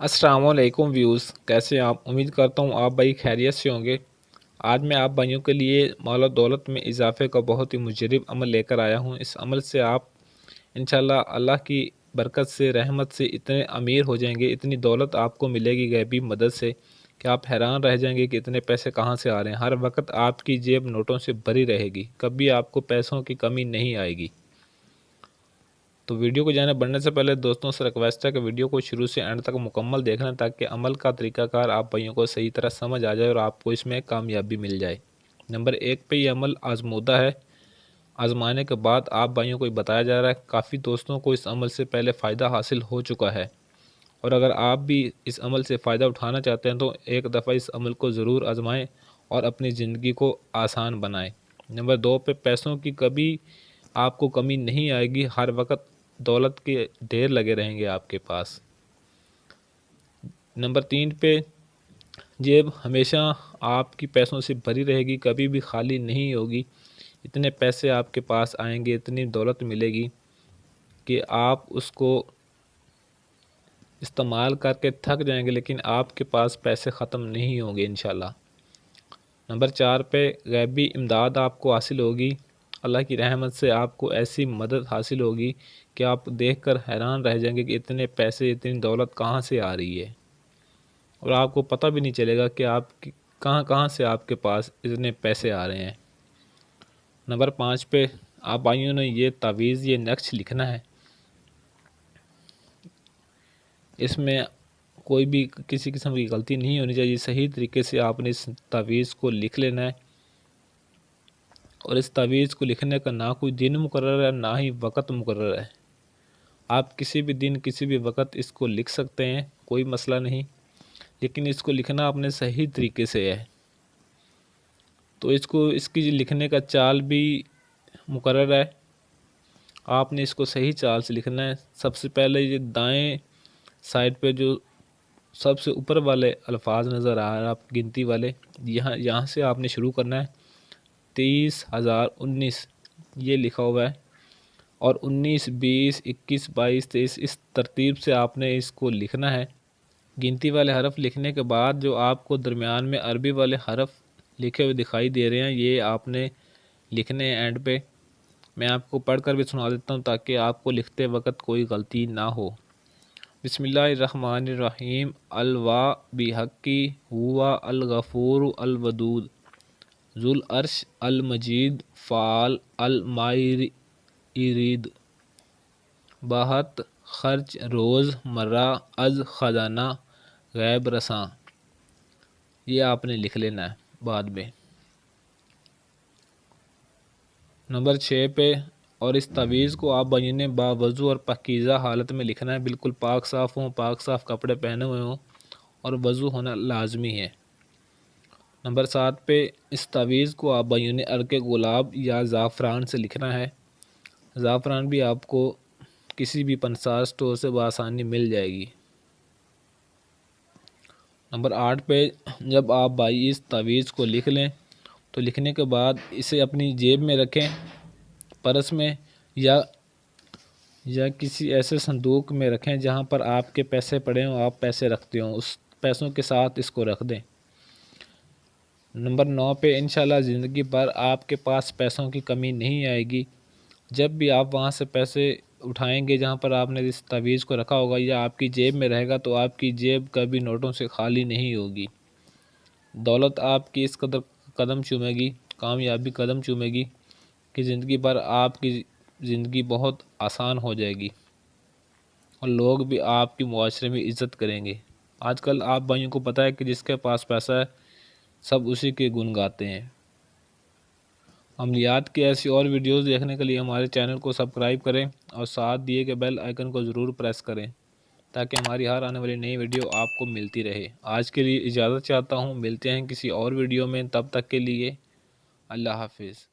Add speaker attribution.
Speaker 1: अस्सलाम वालेकुम व्यूज़, कैसे हैं आप। उम्मीद करता हूँ आप भाई खैरियत से होंगे। आज मैं आप भाइयों के लिए माल और दौलत में इजाफे का बहुत ही मुजरिब अमल लेकर आया हूँ। इस अमल से आप इंशाल्लाह अल्लाह की बरकत से, रहमत से इतने अमीर हो जाएंगे, इतनी दौलत आपको मिलेगी गैबी मदद से कि आप हैरान रह जाएंगे कि इतने पैसे कहाँ से आ रहे हैं। हर वक्त आपकी जेब नोटों से भरी रहेगी, कभी आपको पैसों की कमी नहीं आएगी। तो वीडियो को जाने बढ़ने से पहले दोस्तों से रिक्वेस्ट है कि वीडियो को शुरू से एंड तक मुकम्मल देख लें, ताकि अमल का तरीकाकार आप भाइयों को सही तरह समझ आ जाए और आपको इसमें कामयाबी मिल जाए। नंबर 1 पे ये अमल आजमूदा है। आजमाने के बाद आप भाइयों को बताया जा रहा है। काफ़ी दोस्तों को इस अमल से पहले फ़ायदा हासिल हो चुका है, और अगर आप भी इस अमल से फ़ायदा उठाना चाहते हैं तो एक दफ़ा इस अमल को ज़रूर आजमाएँ और अपनी ज़िंदगी को आसान बनाएँ। नंबर 2 पे पैसों की कभी आपको कमी नहीं आएगी। हर वक्त दौलत के ढेर लगे रहेंगे आपके पास। नंबर 3 पे जेब हमेशा आपकी पैसों से भरी रहेगी, कभी भी खाली नहीं होगी। इतने पैसे आपके पास आएंगे, इतनी दौलत मिलेगी कि आप उसको इस्तेमाल करके थक जाएंगे, लेकिन आपके पास पैसे ख़त्म नहीं होंगे इंशाल्लाह। नंबर 4 पे गैबी इमदाद आपको हासिल होगी। अल्लाह की रहमत से आपको ऐसी मदद हासिल होगी कि आप देखकर हैरान रह जाएंगे कि इतने पैसे, इतनी दौलत कहाँ से आ रही है, और आपको पता भी नहीं चलेगा कि आप कहाँ कहाँ से आपके पास इतने पैसे आ रहे हैं। नंबर 5 पे आप भाइयों ने ये तावीज़, ये नक्श लिखना है। इसमें कोई भी किसी किस्म की गलती नहीं होनी चाहिए। सही तरीके से आपने इस तावीज़ को लिख लेना है, और इस तावीज़ को लिखने का ना कोई दिन मुकर्रर है, ना ही वक़्त मुकर्रर है। आप किसी भी दिन, किसी भी वक़्त इसको लिख सकते हैं, कोई मसला नहीं, लेकिन इसको लिखना आपने सही तरीके से है। तो इसकी लिखने का चाल भी मुकर्रर है। आपने इसको सही चाल से लिखना है। सबसे पहले ये दाएं साइड पे जो सबसे ऊपर वाले अल्फाज नज़र आ रहे हैं, आप गिनती वाले, यहाँ से आपने शुरू करना है। 30,019 ये लिखा हुआ है, और 19, 20, 21, 22, 23 इस तरतीब से आपने इसको लिखना है। गिनती वाले हरफ लिखने के बाद जो आपको दरमियान में अरबी वाले हरफ लिखे हुए दिखाई दे रहे हैं, ये आपने लिखने हैं एंड पे। मैं आपको पढ़कर भी सुना देता हूँ ताकि आपको लिखते वक्त कोई गलती ना हो। बिस्मिल्लाहिर्रहमानिर्रहीम। अलवा बिहक्की हुआ अल गफूर अल वदूद जुल अर्श अल मजीद फ़ाल अल माइरीद बाहत खर्च रोज़ मर्रा अज ख़जाना गैब रसां। ये आपने लिख लेना है बाद में। नंबर 6 पे, और इस तवीज़ को आप भाइयों ने बावज़ू और पाकीज़ा हालत में लिखना है। बिल्कुल पाक साफ़ हों, पाक साफ़ कपड़े पहने हुए हों, और वज़ू होना लाजमी है। नंबर 7 पे, इस तवीज़ को आप भाइयों ने अर्के गुलाब या ज़ाफ़रान से लिखना है। ज़ाफ़रान भी आपको किसी भी पंसार स्टोर से बआसानी मिल जाएगी। नंबर 8 पे, जब आप भाई इस तवीज़ को लिख लें तो लिखने के बाद इसे अपनी जेब में रखें, पर्स में, या किसी ऐसे संदूक में रखें जहां पर आपके पैसे पड़े हों, आप पैसे रखते हों, उस पैसों के साथ इसको रख दें। नंबर 9 पे, इंशाल्लाह ज़िंदगी भर आपके पास पैसों की कमी नहीं आएगी। जब भी आप वहां से पैसे उठाएंगे जहां पर आपने इस तवीज़ को रखा होगा, या आपकी जेब में रहेगा, तो आपकी जेब कभी नोटों से खाली नहीं होगी। दौलत आपकी इस कदर कदम चूमेगी, कामयाबी कदम चूमेगी कि ज़िंदगी भर आपकी ज़िंदगी बहुत आसान हो जाएगी, और लोग भी आपकी मुआशरे में इज़्ज़त करेंगे। आजकल आप भाइयों को पता है कि जिसके पास पैसा है सब उसी के गुण गाते हैं। अमलियात की ऐसी और वीडियोस देखने के लिए हमारे चैनल को सब्सक्राइब करें, और साथ दिए गए बेल आइकन को ज़रूर प्रेस करें, ताकि हमारी हर आने वाली नई वीडियो आपको मिलती रहे। आज के लिए इजाज़त चाहता हूँ, मिलते हैं किसी और वीडियो में, तब तक के लिए अल्लाह हाफिज़।